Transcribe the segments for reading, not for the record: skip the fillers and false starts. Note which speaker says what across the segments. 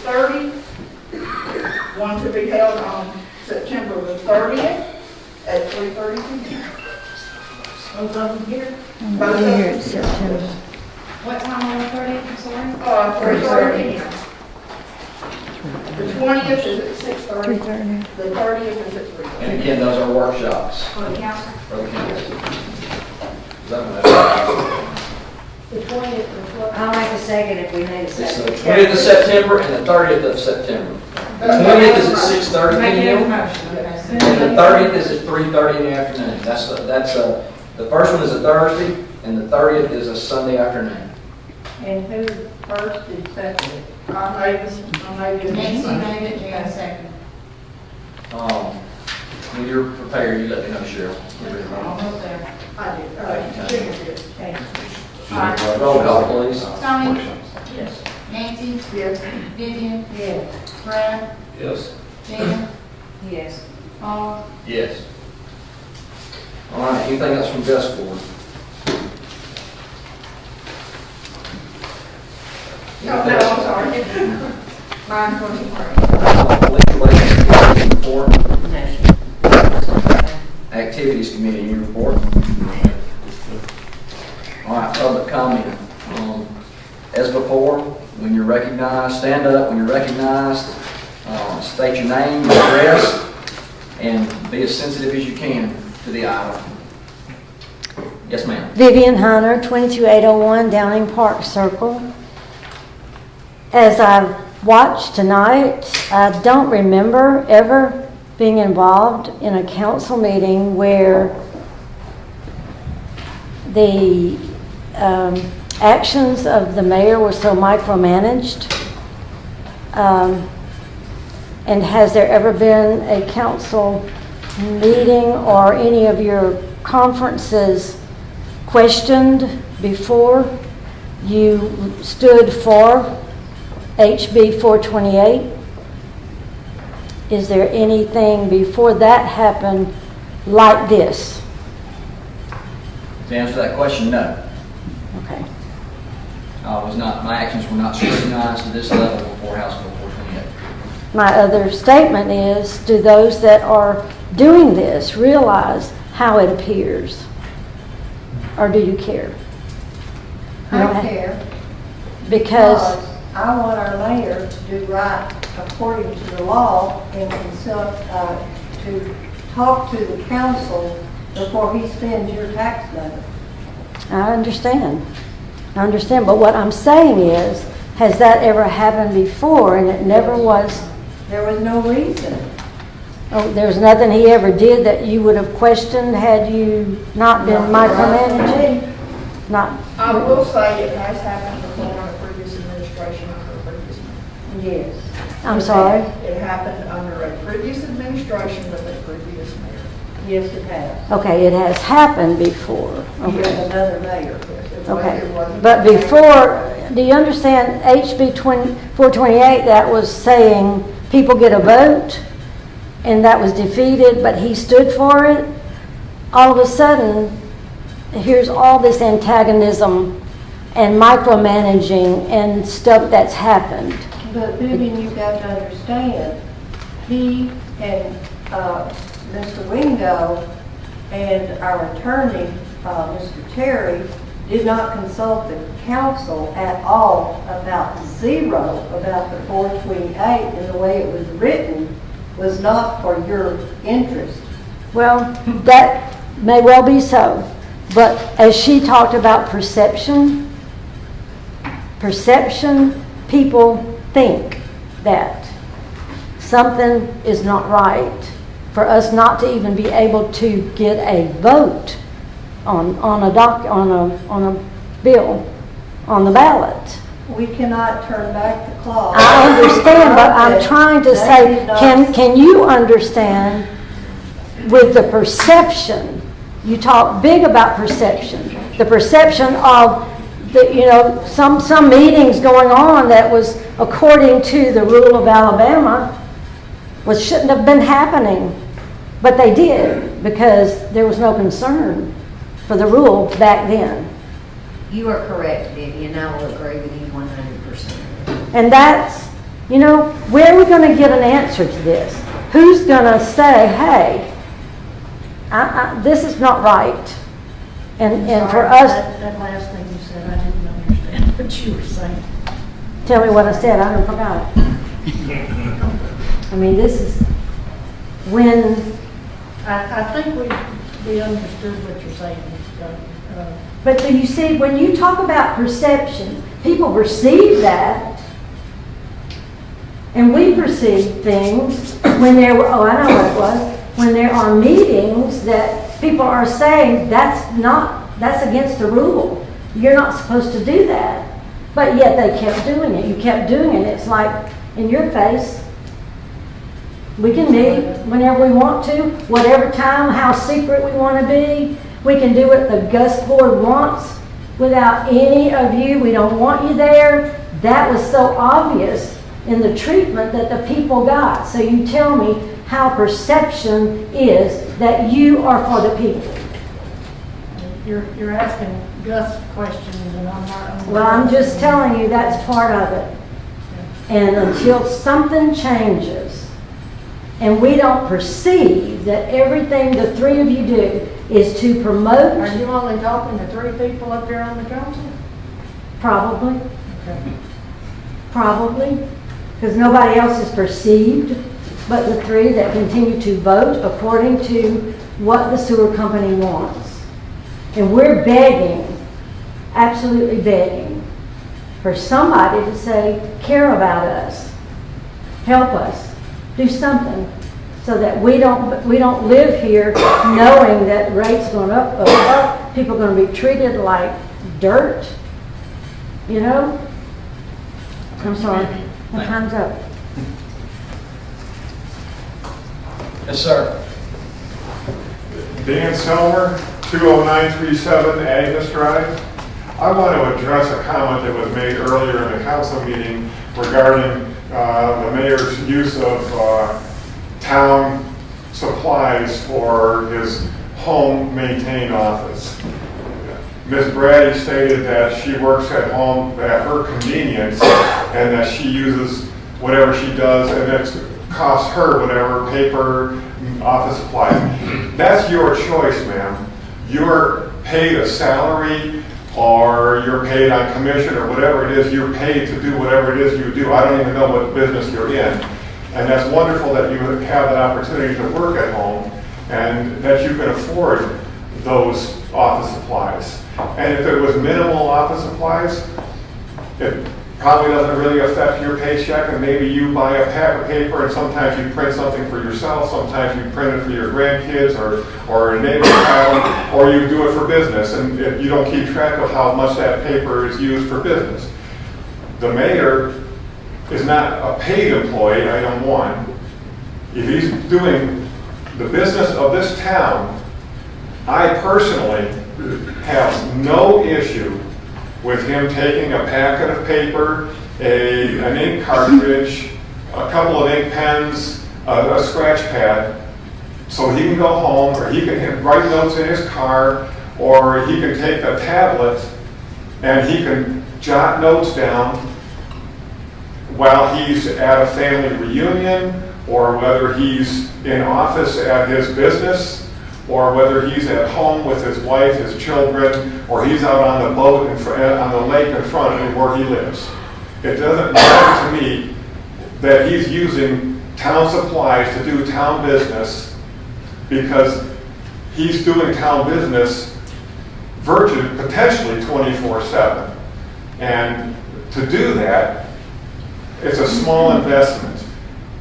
Speaker 1: 6:30. One to be held on September the 30th at 3:30 p.m.
Speaker 2: Both of them here?
Speaker 1: Both of
Speaker 3: Here
Speaker 1: them.
Speaker 3: in September.
Speaker 2: What time on the 30th, I'm sorry?
Speaker 1: 3:30 p.m. The 20th is at 6:30.
Speaker 3: 3:30.
Speaker 1: The 30th is at 3:30.
Speaker 4: And again, those are workshops
Speaker 2: For the council?
Speaker 4: for the council. Is that what
Speaker 2: The 20th,
Speaker 5: I'll make a second if we need a
Speaker 4: it's the
Speaker 5: second.
Speaker 4: 20th of September and the 30th of September. The 20th is at 6:30
Speaker 2: Make it a
Speaker 4: p.m.
Speaker 2: motion, okay.
Speaker 4: and the 30th is at 3:30 in the afternoon. The first one is a Thursday and the 30th is a Sunday afternoon.
Speaker 5: And who first and second?
Speaker 1: I made it.
Speaker 2: Nancy made it, Jan second.
Speaker 4: When you're prepared, you let me know, Cheryl.
Speaker 2: Almost there.
Speaker 1: I did. Junior did.
Speaker 4: Roll call, please.
Speaker 2: Tony?
Speaker 5: Yes.
Speaker 2: Nancy?
Speaker 1: Yes.
Speaker 2: Vivian?
Speaker 5: Yes.
Speaker 2: Brad?
Speaker 4: Yes.
Speaker 2: Jan?
Speaker 5: Yes.
Speaker 2: Paul?
Speaker 4: Yes. All right, anything else from desk board?
Speaker 1: No, I'm sorry. 9:23.
Speaker 4: Legal aid report,
Speaker 5: No.
Speaker 4: activities committee, your report. All right, public comment. As before, when you're recognized, stand up. When you're recognized, state your name, your address, and be as sensitive as you can to the item. Yes, ma'am.
Speaker 3: Vivian Hunter, 22801 Downing Park Circle. As I've watched tonight, I don't remember ever being involved in a council meeting where the actions of the mayor were so micromanaged. And has there ever been a council meeting or any of your conferences questioned before you stood for HB 428? Is there anything before that happened like this?
Speaker 4: To answer that question, no.
Speaker 3: Okay.
Speaker 4: My actions were not scrutinized to this level before House Bill 428.
Speaker 3: My other statement is, do those that are doing this realize how it appears? Or do you care? You don't
Speaker 5: I
Speaker 3: have-
Speaker 5: care
Speaker 3: Because,
Speaker 5: I want our mayor to do right according to the law and consult, to talk to the council before he spends your tax money.
Speaker 3: I understand, but what I'm saying is, has that ever happened before? And it never was,
Speaker 5: There was no reason.
Speaker 3: there's nothing he ever did that you would have questioned had you not been micromanaging? Not,
Speaker 1: I will say it has happened before in a previous administration under a previous mayor.
Speaker 5: Yes.
Speaker 3: I'm sorry?
Speaker 1: It happened under a previous administration with a previous mayor.
Speaker 5: Yes, it has.
Speaker 3: Okay, it has happened before.
Speaker 5: With
Speaker 3: Okay.
Speaker 5: another mayor.
Speaker 3: Okay,
Speaker 1: It wasn't-
Speaker 3: but before, do you understand HB 428, that was saying people get a vote, and that was defeated, but he stood for it? All of a sudden, here's all this antagonism and micromanaging and stuff that's happened.
Speaker 5: But Vivian, you've got to understand, he and Mr. Wingo and our attorney, Mr. Terry, did not consult the council at all about about the 428, and the way it was written was not for your interest.
Speaker 3: Well, that may well be so, but as she talked about perception, people think that something is not right for us not to even be able to get a vote on a bill on the ballot.
Speaker 5: We cannot turn back the clock.
Speaker 3: I understand, but I'm trying to say, can you understand with the perception? You talk big about perception. The perception of some meetings going on that was according to the rule of Alabama shouldn't have been happening, but they did because there was no concern for the rule back then.
Speaker 5: You are correct, Vivian. I will agree with you 100%.
Speaker 3: And that's You know, where are we gonna get an answer to this? Who's gonna say, hey, this is not right? And for us,
Speaker 6: That last thing you said, I didn't understand what you were saying.
Speaker 3: tell me what I said, I don't forgot it. I mean, this is when,
Speaker 6: I think we understood what you're saying, Mr. Doug.
Speaker 3: but you see, when you talk about perception, people perceive that. And we perceive things when there were, oh, I know what it was, when there are meetings that people are saying, that's against the rule. You're not supposed to do that. But yet they kept doing it. You kept doing it. It's like, in your face, we can meet whenever we want to, whatever time, how secret we want to be. We can do what the Gus board wants without any of you. We don't want you there. That was so obvious in the treatment that the people got. So you tell me how perception is that you are for the people.
Speaker 6: You're asking Gus questions and I'm not.
Speaker 3: Well, I'm just telling you that's part of it. And until something changes and we don't perceive that everything the three of you do is to promote,
Speaker 6: Are you only talking to 3 people up there on the council?
Speaker 3: probably,
Speaker 6: Okay.
Speaker 3: probably, because nobody else is perceived but the 3 that continue to vote according to what the sewer company wants. And we're begging, absolutely begging, for somebody to say, care about us, help us, do something, so that we don't live here knowing that rates going up, people are going to be treated like dirt, you know? I'm sorry, my time's up.
Speaker 4: Yes, sir.
Speaker 7: Dan Selmer, 20937 Agnes Drive. I want to address a comment that was made earlier in the council meeting regarding the mayor's use of town supplies for his home maintained office. Ms. Brady stated that she works at home at her convenience and that she uses whatever she does and it costs her whatever, paper, office supplies. That's your choice, ma'am. You're paid a salary or you're paid on commission or whatever it is, you're paid to do whatever it is you do. I don't even know what business you're in. And that's wonderful that you have that opportunity to work at home and that you can afford those office supplies. And if it was minimal office supplies, it probably doesn't really affect your paycheck, and maybe you buy a pack of paper and sometimes you print something for yourself, sometimes you print it for your grandkids or a neighbor's child, or you do it for business, and you don't keep track of how much that paper is used for business. The mayor is not a paid employee, item 1. If he's doing the business of this town, I personally have no issue with him taking a packet of paper, an ink cartridge, a couple of ink pens, a scratch pad, so he can go home, or he can write notes in his car, or he can take a tablet and he can jot notes down while he's at a family reunion, or whether he's in office at his business, or whether he's at home with his wife, his children, or he's out on the boat on the lake in front of him where he lives. It doesn't matter to me that he's using town supplies to do town business, because he's doing town business virtually, potentially 24/7. And to do that, it's a small investment.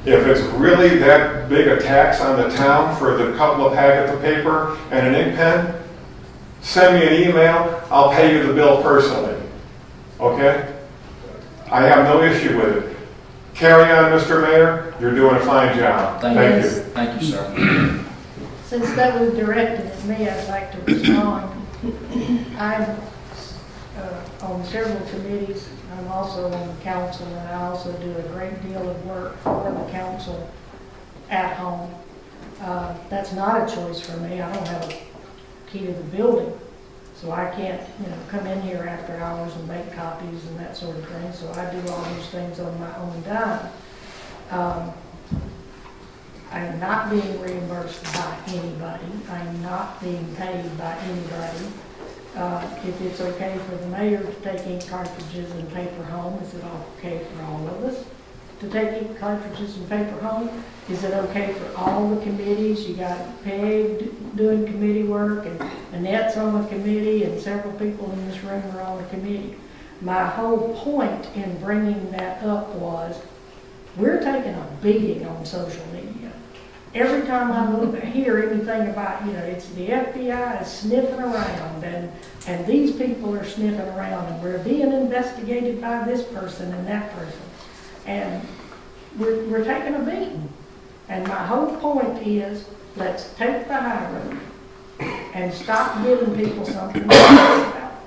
Speaker 7: If it's really that big a tax on the town for the couple of packets of paper and an ink pen, send me an email, I'll pay you the bill personally. Okay? I have no issue with it. Carry on, Mr. Mayor, you're doing a fine job. Thank you.
Speaker 4: Thank you, sir.
Speaker 6: Since that was directed at me, I'd like to respond. I'm on several committees. I'm also on the council, and I also do a great deal of work for the council at home. That's not a choice for me. I don't have a key to the building. So I can't, come in here after hours and make copies and that sort of thing, so I do all those things on my own dime. I am not being reimbursed by anybody. I am not being paid by anybody. If it's okay for the mayor to take ink cartridges and paper home, is it okay for all of us to take ink cartridges and paper home? Is it okay for all the committees? You got Peg doing committee work, and Annette's on the committee, and several people in this room are on the committee. My whole point in bringing that up was, we're taking a beating on social media. Every time I hear anything about, it's the FBI is sniffing around, and these people are sniffing around, and we're being investigated by this person and that person. And we're taking a beating. And my whole point is, let's take the high road and stop giving people something to talk about.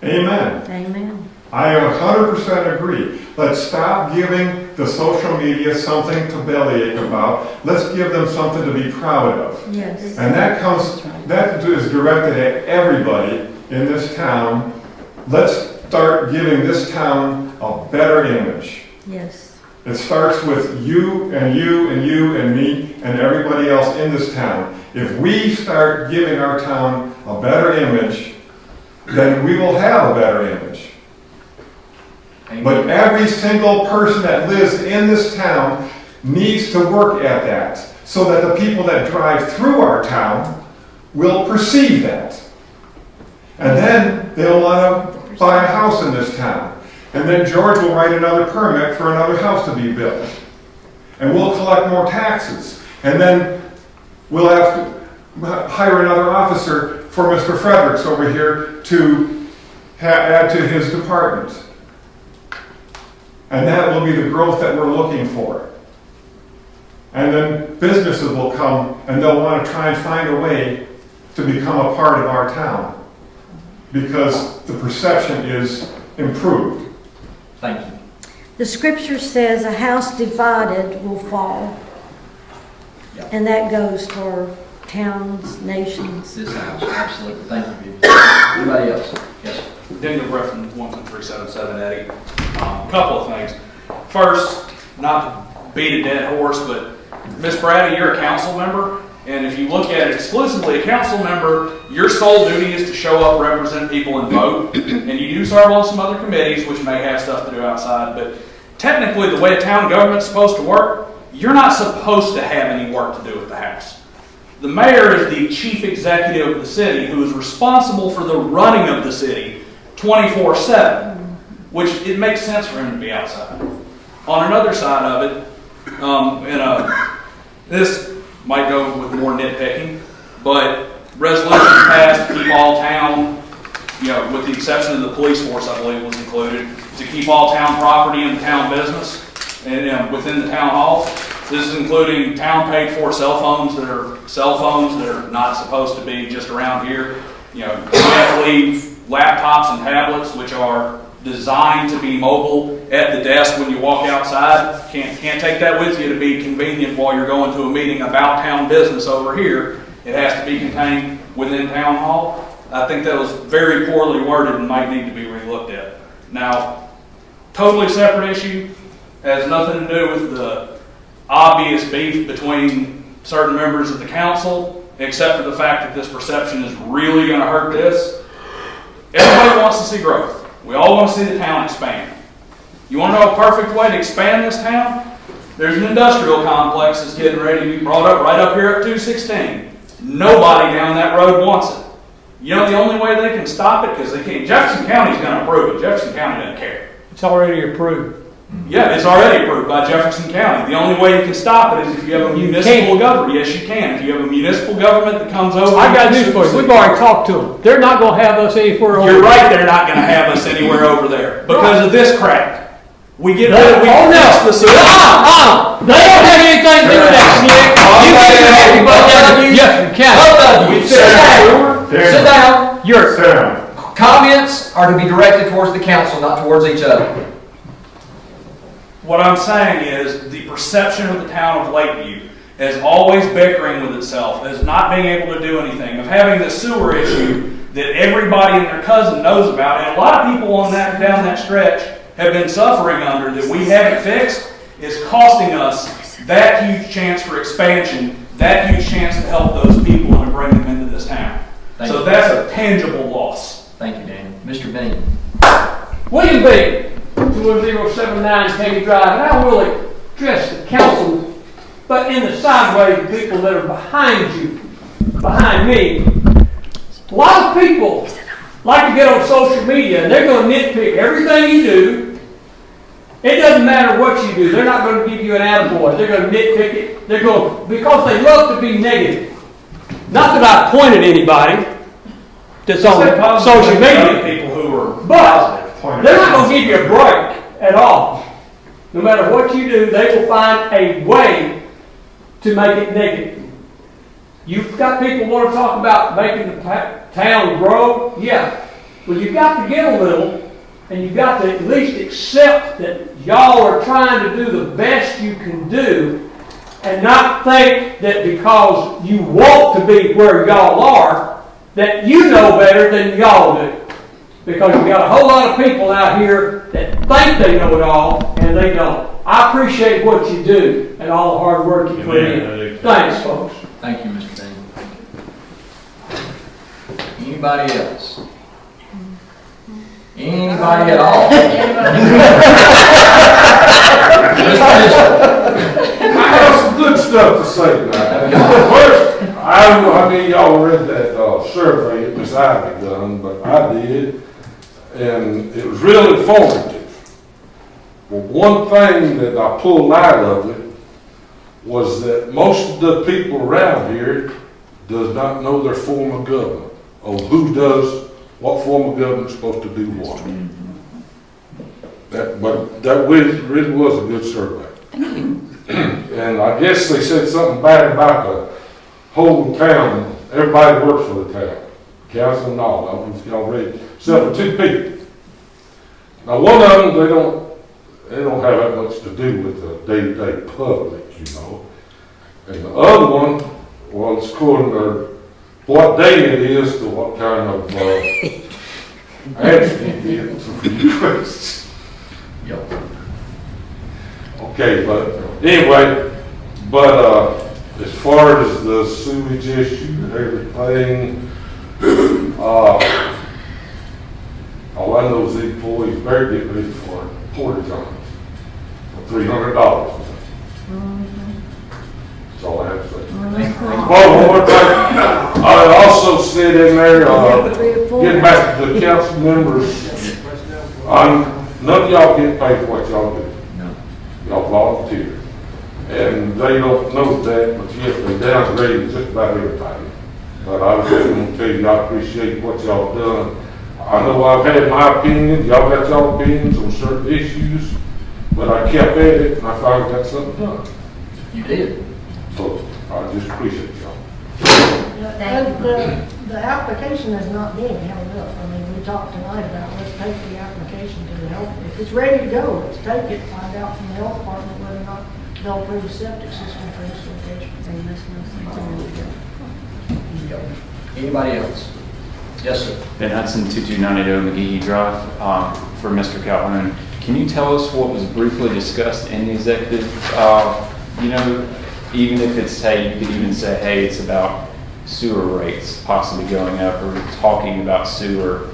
Speaker 7: Amen.
Speaker 3: Amen.
Speaker 7: I 100% agree. Let's stop giving the social media something to bellyache about. Let's give them something to be proud of.
Speaker 3: Yes.
Speaker 7: And that is directed at everybody in this town. Let's start giving this town a better image.
Speaker 3: Yes.
Speaker 7: It starts with you and you and you and me and everybody else in this town. If we start giving our town a better image, then we will have a better image. But every single person that lives in this town needs to work at that, so that the people that drive through our town will perceive that. And then they'll want to buy a house in this town. And then George will write another permit for another house to be built. And we'll collect more taxes. And then we'll have to hire another officer for Mr. Fredericks over here to add to his department. And that will be the growth that we're looking for. And then businesses will come and they'll want to try and find a way to become a part of our town, because the perception is improved.
Speaker 4: Thank you.
Speaker 3: The scripture says a house divided will fall.
Speaker 4: Yeah.
Speaker 3: And that goes for towns, nations.
Speaker 4: This house, absolutely. Thank you, Vivian. Anybody else? Yes.
Speaker 8: Daniel Griffin, 12377 Eddie. Couple of things. First, not to beat a dead horse, but Miss Brady, you're a council member, and if you look at it exclusively, a council member, your sole duty is to show up, represent people, and vote. And you do serve on some other committees, which may have stuff to do outside, but technically the way a town government's supposed to work, you're not supposed to have any work to do with the house. The mayor is the chief executive of the city who is responsible for the running of the city 24/7, which it makes sense for him to be outside. On another side of it, this might go with more nitpicking, but resolution passed to keep all town, with the exception of the police force, I believe was included, to keep all town property in the town business and within the town hall. This is including town paid for cell phones that are not supposed to be just around here. You have to leave laptops and tablets, which are designed to be mobile at the desk when you walk outside. Can't take that with you to be convenient while you're going to a meeting about town business over here. It has to be contained within town hall. I think that was very poorly worded and might need to be relooked at. Now, totally separate issue, has nothing to do with the obvious beef between certain members of the council, except for the fact that this perception is really going to hurt this. Everybody wants to see growth. We all want to see the town expand. You want to know a perfect way to expand this town? There's an industrial complex that's getting ready to be brought up right up here at 216. Nobody down that road wants it. The only way they can stop it, because they can't. Jefferson County's going to approve it. Jefferson County doesn't care.
Speaker 9: It's already approved.
Speaker 8: Yeah, it's already approved by Jefferson County. The only way you can stop it is if you have a municipal government. Yes, you can. If you have a municipal government that comes over.
Speaker 9: I got news for you. We've already talked to them. They're not going to have us anywhere over
Speaker 8: You're
Speaker 9: there.
Speaker 8: right, they're not going to have us anywhere over there because of this crap. We get
Speaker 9: No,
Speaker 8: we
Speaker 9: oh, no.
Speaker 8: fix the
Speaker 9: They don't have anything to do with that slick. You get happy about that. Jefferson County.
Speaker 4: Both of you, sit down.
Speaker 7: Daniel.
Speaker 4: Sit down.
Speaker 9: You're
Speaker 7: Sam,
Speaker 4: Comments are to be directed towards the council, not towards each other.
Speaker 8: What I'm saying is the perception of the town of Lakeview as always bickering with itself, as not being able to do anything, of having the sewer issue that everybody and their cousin knows about, and a lot of people on that, down that stretch have been suffering under that we haven't fixed, is costing us that huge chance for expansion, that huge chance to help those people and to bring them into this town.
Speaker 4: Thank
Speaker 8: So
Speaker 4: you.
Speaker 8: that's a tangible loss.
Speaker 4: Thank you, Daniel. Mr. Bean.
Speaker 9: William B., 21079 Peggy Drive, and I will address the council, but in the sideways, the people that are behind you, behind me. A lot of people like to get on social media and they're going to nitpick everything you do. It doesn't matter what you do. They're not going to give you an attaboy. They're going to nitpick it. They're going because they love to be negative. Not that I pointed anybody that's on social media,
Speaker 8: People who are
Speaker 9: but
Speaker 8: positive.
Speaker 9: they're not going to give you a break at all. No matter what you do, they will find a way to make it negative. You've got people want to talk about making the town grow. Yeah. Well, you've got to get a little, and you've got to at least accept that y'all are trying to do the best you can do, and not think that because you want to be where y'all are, that you know better than y'all do. Because you've got a whole lot of people out here that think they know it all, and they don't. I appreciate what you do and all the hard work you put in. Thanks, folks.
Speaker 4: Thank you, Mr. Bean. Anybody else? Anybody at all?
Speaker 10: I have some good stuff to say tonight. First, I don't know how many of y'all read that survey that Miss Ivy done, but I did, and it was real informative. Well, one thing that I pulled out of it was that most of the people around here does not know their form of government, or who does, what form of government is supposed to do what. But that really was a good survey. And I guess they said something bad about the whole town, everybody works for the town, council and all, I don't know if y'all read, except for two people. Now one of them, they don't have that much to do with the day-to-day public, you know. And the other one, well, it's according to what day it is to what kind of answer you get to requests.
Speaker 4: Yep.
Speaker 10: Okay, but anyway, as far as the sewage issue and everything, all I know is the employees better get ready for porta johns for $300. That's all I have to say. One more thing, I also said in there, getting back to the council members, none of y'all get paid for what y'all do. Y'all volunteer. And they don't know that, but yet they downgrade just about everybody. But I was just going to tell you, I appreciate what y'all done. I know I've had my opinion, y'all got y'all opinions on certain issues, but I kept at it and I finally got something done.
Speaker 4: You did.
Speaker 10: So I just appreciate y'all.
Speaker 6: The application is not being held up. I mean, we talked tonight about, let's take the application to the health, if it's ready to go, let's take it, find out from the health department whether or not they'll approve a septic system for this location.
Speaker 4: Anybody else? Yes, sir.
Speaker 11: Ben Hudson, 2290 McGehee Drive. For Mr. Calhoun, can you tell us what was briefly discussed in the executive? Even if it's, hey, you could even say, hey, it's about sewer rates possibly going up, or talking about sewer,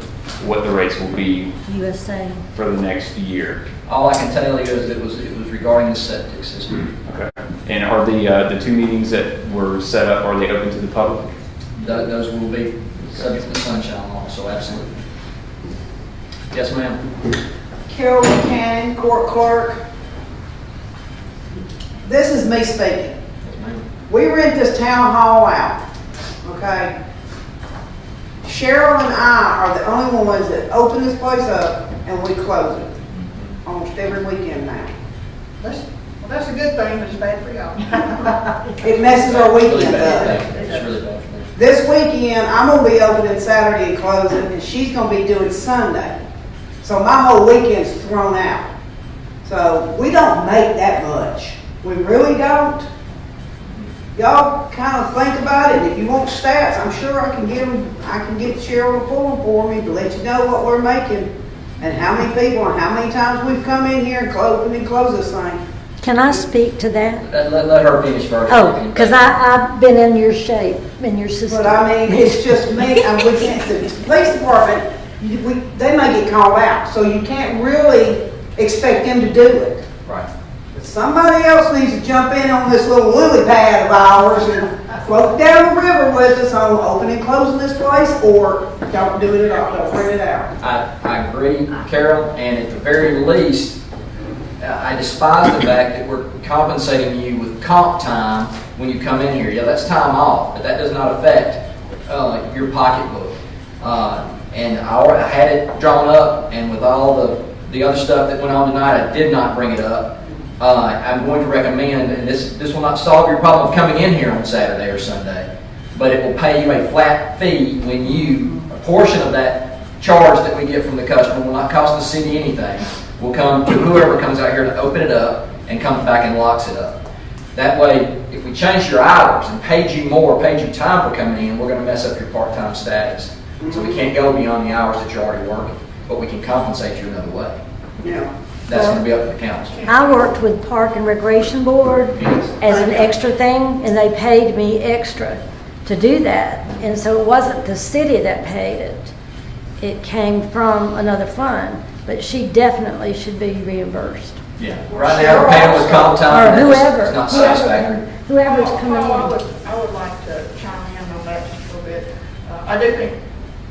Speaker 11: what the rates will be
Speaker 3: USA.
Speaker 11: for the next year.
Speaker 4: All I can tell you is it was regarding the septic system.
Speaker 11: Okay. And are the two meetings that were set up, are they open to the public?
Speaker 4: Those will be subject to sunshine law, so absolutely. Yes, ma'am.
Speaker 12: Carol Buchanan, court clerk. This is me speaking.
Speaker 4: Yes, ma'am.
Speaker 12: We rent this town hall out, okay? Cheryl and I are the only ones that open this place up and we close it almost every weekend now.
Speaker 1: That's a good thing, but it's bad for y'all.
Speaker 12: It messes our
Speaker 4: Really
Speaker 12: weekend
Speaker 4: bad.
Speaker 12: up.
Speaker 4: It's really bad for me.
Speaker 12: This weekend, I'm gonna be opening Saturday and closing, and she's gonna be doing Sunday. So my whole weekend's thrown out. So we don't make that much. We really don't. y'all kind of think about it. If you want stats, I'm sure I can get Cheryl to pull them for me to let you know what we're making and how many people and how many times we've come in here and close this thing.
Speaker 3: Can I speak to that?
Speaker 4: Let her finish first.
Speaker 3: Oh, because I've been in your shape, in your system.
Speaker 12: But I mean, it's just me, and we can't, the police department, they may get called out, so you can't really expect them to do it.
Speaker 4: Right.
Speaker 12: But somebody else needs to jump in on this little lily pad of ours and float down the river with us on opening and closing this place, or don't do it at all, don't bring it out.
Speaker 4: I agree, Carol, and at the very least, I despise the fact that we're compensating you with comp time when you come in here. Yeah, that's time off, but that does not affect your pocketbook. And I had it drawn up, and with all the other stuff that went on tonight, I did not bring it up. I'm going to recommend, and this will not solve your problem of coming in here on Saturday or Sunday, but it will pay you a flat fee when a portion of that charge that we get from the customer will not cost the city anything. Will come to whoever comes out here to open it up and comes back and locks it up. That way, if we change your hours and paid you more, paid you time for coming in, we're going to mess up your part-time status. So we can't go beyond the hours that you're already working, but we can compensate you another way.
Speaker 12: Yeah.
Speaker 4: That's going to be up to the council.
Speaker 3: I worked with Park and Recreation Board as an extra thing, and they paid me extra to do that. And so it wasn't the city that paid it. It came from another fund, but she definitely should be reimbursed.
Speaker 4: Yeah. Right now, we're paying with comp time.
Speaker 3: Or whoever.
Speaker 4: It's not satisfactory.
Speaker 3: Whoever's coming
Speaker 1: I
Speaker 3: in.
Speaker 1: would like to chime in on that just a little bit. I do think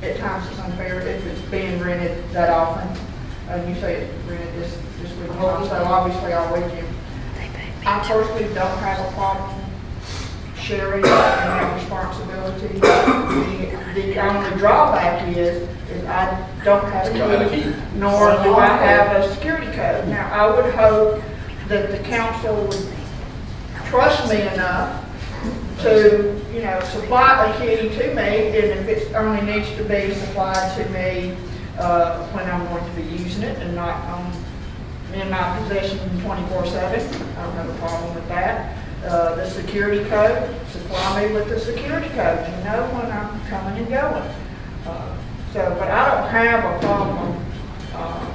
Speaker 1: at times it's unfair if it's being rented that often. You say it's rented this weekend, so obviously all weekend. I personally don't have a problem sharing that responsibility. The only drawback is I don't have a key, nor do I have a security code. Now, I would hope that the council would trust me enough to, supply a key to me, and if it only needs to be supplied to me when I'm going to be using it and not in my possession 24/7, I don't have a problem with that. The security code, supply me with the security code to know when I'm coming and going. But I don't have a problem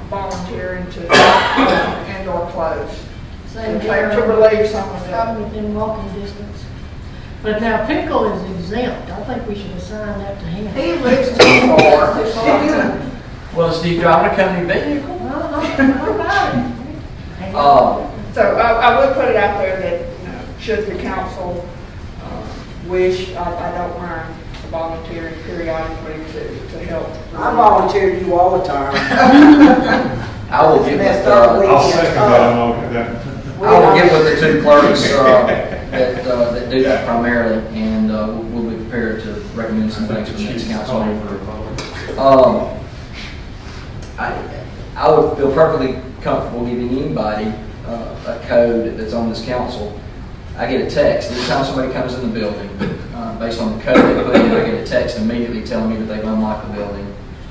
Speaker 1: volunteering to open and or close.
Speaker 6: Same
Speaker 1: To
Speaker 6: here.
Speaker 1: relieve some of that.
Speaker 6: I'm within walking distance. But now Pickle is exempt. I think we should assign that to him.
Speaker 12: He lives too far.
Speaker 4: Well, is he driving a company vehicle?
Speaker 6: Well, I'm about it.
Speaker 1: So I would put it out there that, should the council wish, I don't mind volunteering periodically to help.
Speaker 12: I volunteer you all the time.
Speaker 4: I will get with,
Speaker 7: I'll second that.
Speaker 4: I will get with the two clerks that do that primarily, and we'll be prepared to recommend some things for the next council. I would feel perfectly comfortable giving anybody a code that's on this council. I get a text anytime somebody comes in the building, based on the code they put in, I get a text immediately telling me that they've unlocked the building,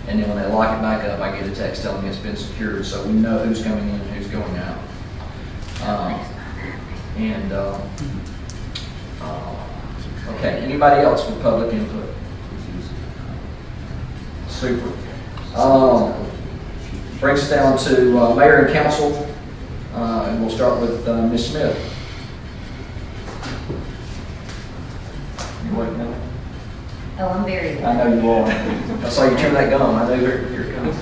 Speaker 4: and then when they lock it back up, I get a text telling me it's been secured, so we know who's coming in and who's going out. Okay, anybody else with public input? Super. Brings us down to mayor and council, and we'll start with Ms. Smith. You waiting now?
Speaker 13: Oh, I'm very good.
Speaker 4: I know you are. I saw you chew that gum. I know you're coming.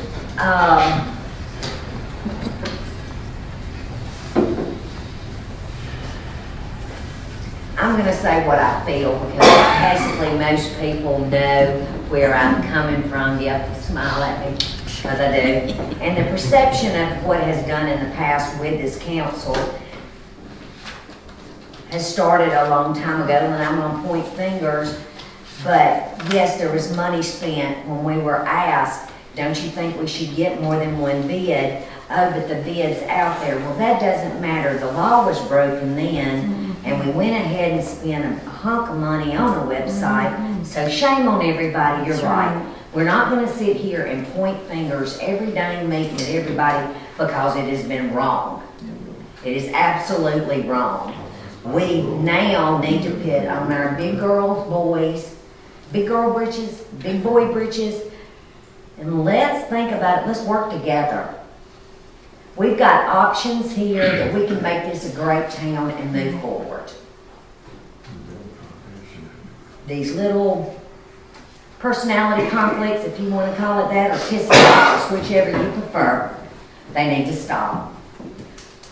Speaker 13: I'm going to say what I feel because basically most people know where I'm coming from. You have to smile at me because I do. And the perception of what has done in the past with this council has started a long time ago, and I'm going to point fingers. But yes, there was money spent when we were asked, don't you think we should get more than one bid? Oh, but the bid's out there. Well, that doesn't matter. The law was broken then, and we went ahead and spent a hunk of money on a website. So shame on everybody, you're right. We're not going to sit here and point fingers every dang meeting at everybody because it has been wrong. It is absolutely wrong. We now need to put on our big girls, boys, big girl britches, big boy britches, and let's think about it, let's work together. We've got options here that we can make this a great town and move forward. These little personality conflicts, if you want to call it that, or piss offs, whichever you prefer, they need to stop.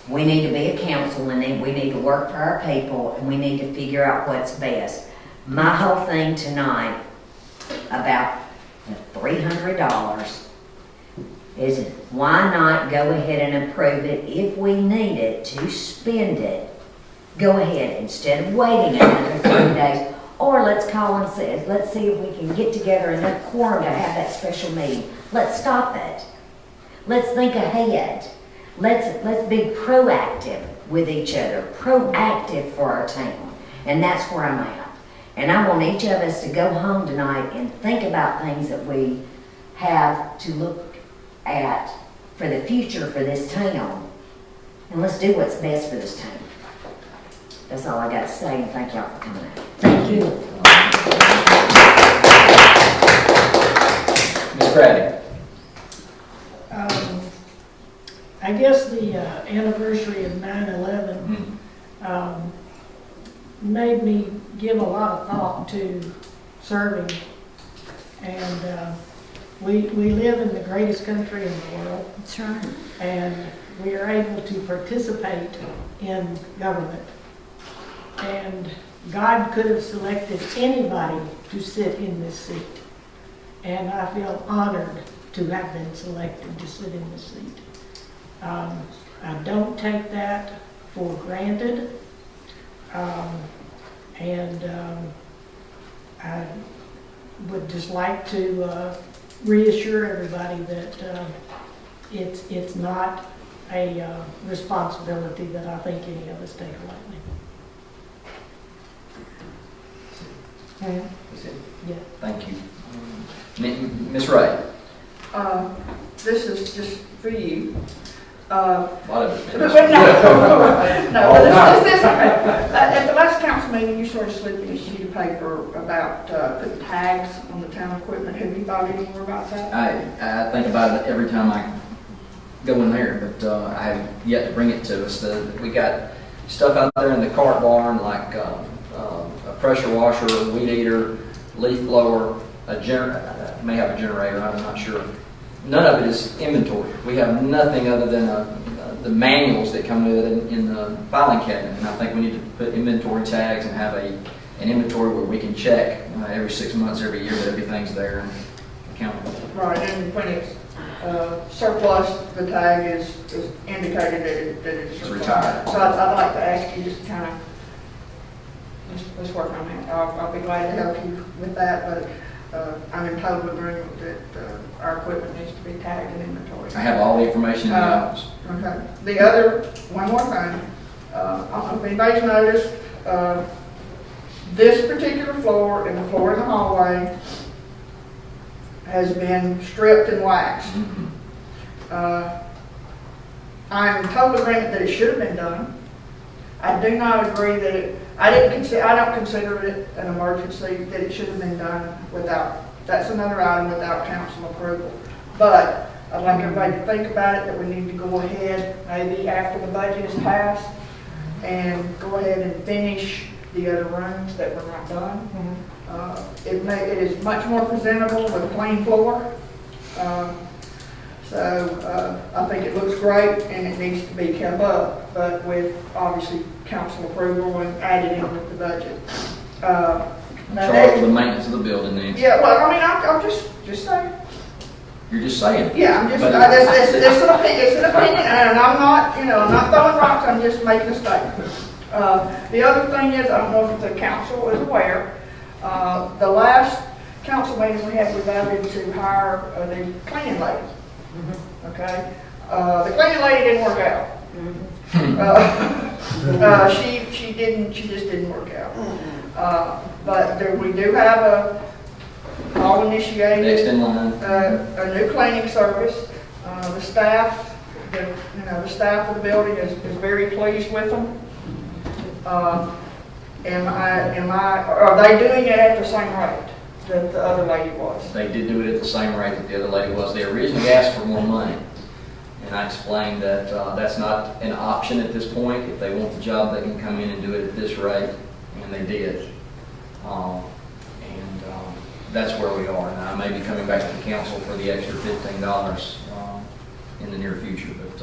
Speaker 13: We need to be a council and we need to work for our people and we need to figure out what's best. My whole thing tonight about the $300 is why not go ahead and approve it if we need it to spend it. Go ahead instead of waiting another 3 days. Or let's call and say, let's see if we can get together enough quorum to have that special meeting. Let's stop it. Let's think ahead. Let's be proactive with each other, proactive for our town. And that's where I'm at. And I want each of us to go home tonight and think about things that we have to look at for the future for this town. And let's do what's best for this town. That's all I got to say, and thank y'all for coming out.
Speaker 3: Thank you.
Speaker 4: Ms. Brady?
Speaker 6: I guess the anniversary of 9/11 made me give a lot of thought to serving. And we live in the greatest country in the world.
Speaker 3: That's right.
Speaker 6: And we are able to participate in government. And God could have selected anybody to sit in this seat. And I feel honored to have been selected to sit in this seat. I don't take that for granted. I would just like to reassure everybody that it's not a responsibility that I think any of us take lightly.
Speaker 4: That's it?
Speaker 6: Yeah.
Speaker 4: Thank you. Ms. Ray?
Speaker 1: This is just for you.
Speaker 4: A lot of it.
Speaker 1: No, but this is, at the last council meeting, you sort of slipped me a sheet of paper about putting tags on the town equipment. Have you thought any more about that?
Speaker 4: I think about it every time I go in there, but I have yet to bring it to us. We got stuff out there in the cart barn, like a pressure washer, a weed eater, leaf blower, may have a generator, I'm not sure. None of it is inventory. We have nothing other than the manuals that come with it in the filing cabinet. And I think we need to put inventory tags and have an inventory where we can check every 6 months, every year that everything's there and accountable.
Speaker 1: Right, and when it's surplus, the tag is indicated that it's
Speaker 4: retired.
Speaker 1: So I'd like to ask you just kind of, let's work on that. I'll be glad to help you with that, but I'm in total agreement that our equipment needs to be tagged and inventory.
Speaker 4: I have all the information in the office.
Speaker 1: Okay. The other, one more thing, I don't know if anybody's noticed, this particular floor and the floor in the hallway has been stripped and waxed. I'm in total agreement that it should have been done. I do not agree that I don't consider it an emergency, that it should have been done without, that's another item without council approval. But I'd like everybody to think about it, that we need to go ahead, maybe after the budget is passed, and go ahead and finish the other rooms that were not done. It is much more presentable with a plain floor. So I think it looks great and it needs to be kept up, but with obviously council approval and added in with the budget.
Speaker 4: Charge for the maintenance of the building then.
Speaker 1: Yeah, well, I mean, I'm just saying.
Speaker 4: You're just saying it.
Speaker 1: Yeah, I'm just,
Speaker 4: But-
Speaker 1: it's an opinion, and I'm not, I'm not throwing rocks, I'm just making a statement. The other thing is, I don't know if the council is aware, the last council meeting we had, we voted to hire a new cleaning lady. Okay? The cleaning lady didn't work out. She just didn't work out. But we do have a all initiated
Speaker 4: Next in line.
Speaker 1: a new cleaning service. The staff, the staff of the building is very pleased with them. are they doing it at the same rate that the other lady was?
Speaker 4: They did do it at the same rate that the other lady was. They originally asked for more money. And I explained that that's not an option at this point. If they want the job, they can come in and do it at this rate, and they did. That's where we are. Now, I may be coming back to the council for the extra $15 in the near future, but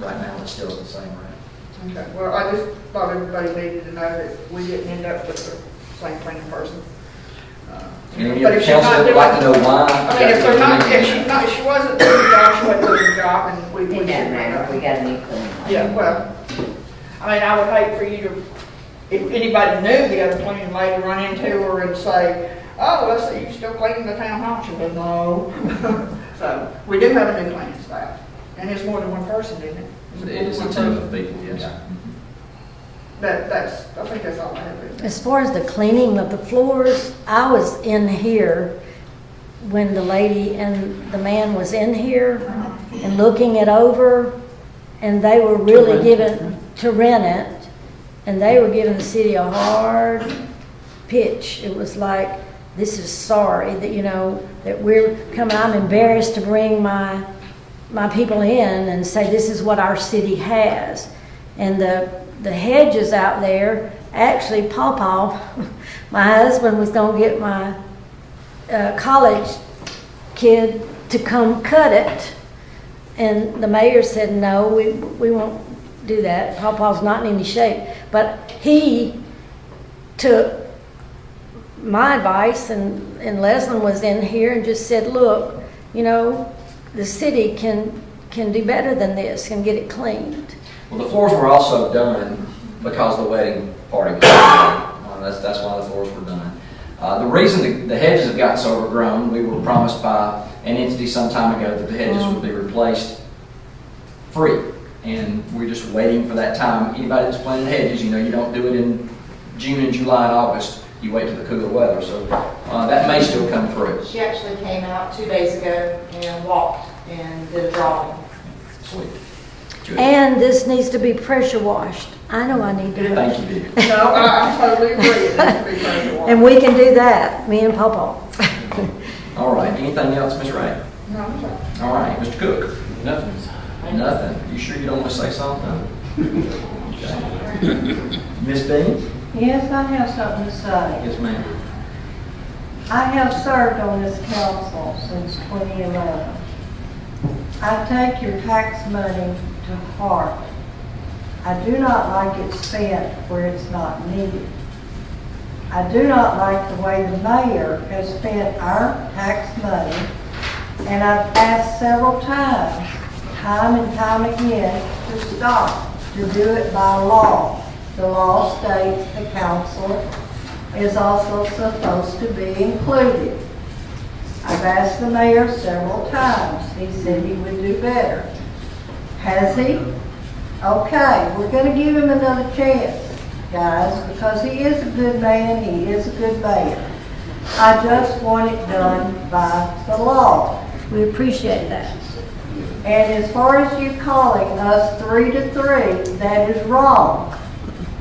Speaker 4: right now it's still at the same rate.
Speaker 1: Okay, well, I just thought everybody needed to know that we didn't end up with the same cleaning person.
Speaker 4: Any
Speaker 1: But
Speaker 4: of
Speaker 1: if
Speaker 4: the
Speaker 1: she's not
Speaker 4: council would
Speaker 1: doing-
Speaker 4: like to know why?
Speaker 1: I mean, if they're not, if she wasn't doing the job, she wasn't doing the job, and we
Speaker 13: It
Speaker 1: shouldn't
Speaker 13: doesn't
Speaker 1: have.
Speaker 13: matter, we got a new cleaning.
Speaker 1: Yeah, well, I mean, I would hate for you to, if anybody knew the other cleaning lady, run into her and say, oh, let's see, you still cleaning the town hall? She said, no. So, we do have a new cleaning staff, and it's more than one person, isn't it?
Speaker 4: It is a team of people, yes.
Speaker 1: I think that's all I have.
Speaker 3: As far as the cleaning of the floors, I was in here when the lady and the man was in here and looking it over, and they were really giving, to rent it, and they were giving the city a hard pitch. It was like, this is sorry that, you know, that we're coming, I'm embarrassed to bring my people in and say this is what our city has. And the hedges out there, actually Pawpaw, my husband was gonna get my college kid to come cut it. And the mayor said, no, we won't do that. Pawpaw's not in any shape. But he took my advice, and Leslin was in here and just said, look, you know, the city can do better than this, can get it cleaned.
Speaker 4: Well, the floors were also done because the wedding party was done. That's why the floors were done. The reason the hedges have gotten so overgrown, we were promised by an entity some time ago that the hedges would be replaced free. And we're just waiting for that time. Anybody that's planting hedges, you know, you don't do it in June and July and August. You wait till the cooler weather. So that may still come through.
Speaker 2: She actually came out 2 days ago and walked and did a drawing.
Speaker 4: Sweet. Good.
Speaker 3: And this needs to be pressure washed. I know I need to do it.
Speaker 4: Thank you, dear.
Speaker 1: No, I totally agree. It has to be pressure washed.
Speaker 3: And we can do that, me and Pawpaw.
Speaker 4: All right. Anything else, Ms. Ray?
Speaker 1: No, I'm sorry.
Speaker 4: All right. Mr. Cook?
Speaker 11: Nothing.
Speaker 4: Nothing. You sure you don't want to say something? Okay. Ms. Dean?
Speaker 5: Yes, I have something to say.
Speaker 4: Yes, ma'am.
Speaker 5: I have served on this council since 2011. I take your tax money to heart. I do not like it spent where it's not needed. I do not like the way the mayor has spent our tax money, and I've asked several times, time and time again, to stop, to do it by law. The law states the council is also supposed to be included. I've asked the mayor several times. He said he would do better. Has he? Okay, we're going to give him another chance, guys, because he is a good man, he is a good mayor. I just want it done by the law.
Speaker 3: We appreciate that.
Speaker 5: And as far as you calling us 3 to 3, that is wrong.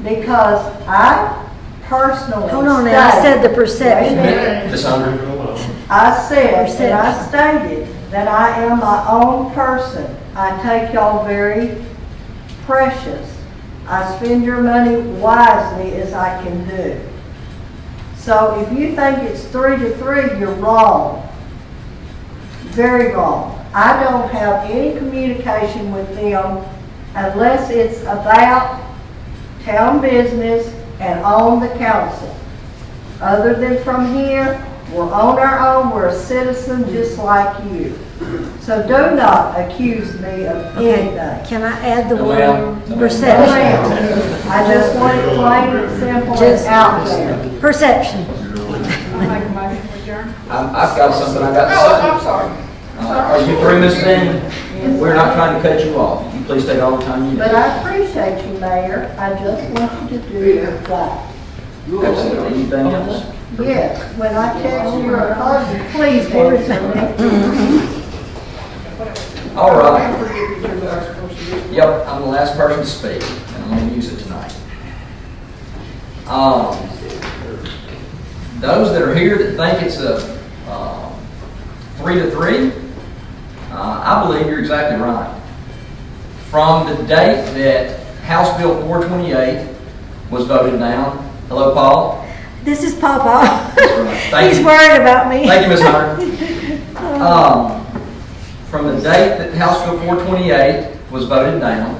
Speaker 5: Because I personally
Speaker 3: Hold on now, I said the perception.
Speaker 4: Ms. Hunter?
Speaker 5: I said, and I stated that I am my own person. I take y'all very precious. I spend your money wisely as I can do. So if you think it's 3 to 3, you're wrong. Very wrong. I don't have any communication with them unless it's about town business and on the council. Other than from here, we're on our own, we're a citizen just like you. So do not accuse me of anything.
Speaker 3: Can I add the
Speaker 4: No,
Speaker 3: word
Speaker 4: ma'am. No,
Speaker 3: perception?
Speaker 5: I just want it plain and simple and
Speaker 3: Just
Speaker 5: out there.
Speaker 3: perception.
Speaker 1: I make a motion to adjourn.
Speaker 4: I've got something I got to
Speaker 1: Oh,
Speaker 4: say.
Speaker 1: I'm sorry.
Speaker 4: Are you through, Ms. Dean? We're not trying to cut you off. You please take all the time you need.
Speaker 5: But I appreciate you, Mayor. I just want you to do your job.
Speaker 4: Absolutely. Anything else?
Speaker 5: Yes, when I text you or call you, please answer me.
Speaker 4: All
Speaker 1: I
Speaker 4: right.
Speaker 1: forget you two that are supposed to do.
Speaker 4: Yep, I'm the last person to speak, and I'm going to use it tonight. Those that are here that think it's a 3-3, I believe you're exactly right. From the date that House Bill 428 was voted down, hello, Paul.
Speaker 3: This is Papa.
Speaker 4: Thank
Speaker 3: He's
Speaker 4: you.
Speaker 3: worried about me.
Speaker 4: Thank you, Ms. Hunter. From the date that House Bill 428 was voted down,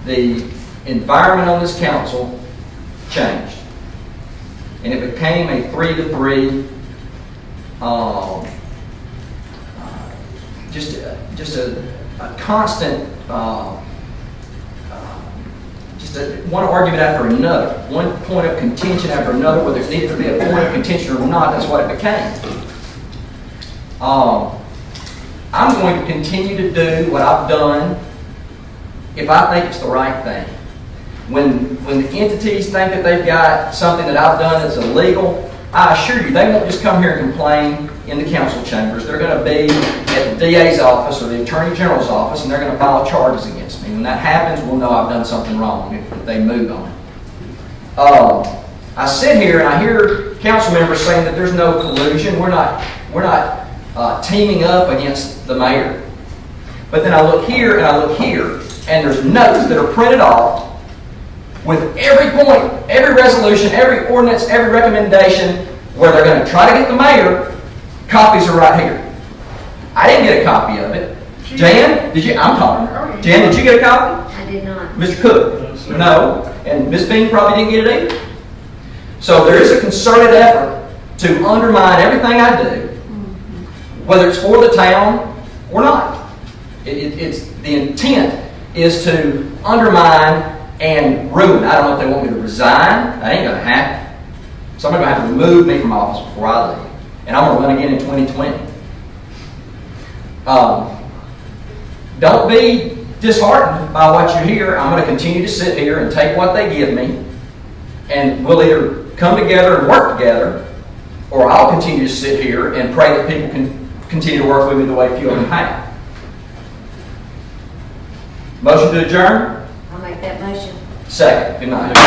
Speaker 4: the environment on this council changed. And it became a 3-3, just a constant, one argument after another, one point of contention after another, whether it needed to be a point of contention or not, that's what it became. I'm going to continue to do what I've done if I think it's the right thing. When the entities think that they've got something that I've done that's illegal, I assure you, they won't just come here and complain in the council chambers. They're going to be at the DA's office or the Attorney General's office, and they're going to file charges against me. When that happens, we'll know I've done something wrong if they move on it. I sit here and I hear council members saying that there's no collusion. We're not teaming up against the mayor. But then I look here and I look here, and there's notes that are printed off with every point, every resolution, every ordinance, every recommendation where they're going to try to get the mayor. Copies are right here. I didn't get a copy of it. Jan, did you? I'm talking. Jan, did you get a copy?
Speaker 13: I did not.
Speaker 4: Mr. Cook? No. And Ms. Bean probably didn't get it either. So there is a concerted effort to undermine everything I do, whether it's for the town or not. It's the intent is to undermine and ruin. I don't know if they want me to resign. That ain't going to happen. Somebody's going to have to remove me from office before I leave. And I'm going to run again in 2020. Don't be disheartened by what you hear. I'm going to continue to sit here and take what they give me, and we'll either come together and work together, or I'll continue to sit here and pray that people can continue to work with me the way few of them have. Motion to adjourn?
Speaker 13: I'll make that motion.
Speaker 4: Second. Good night.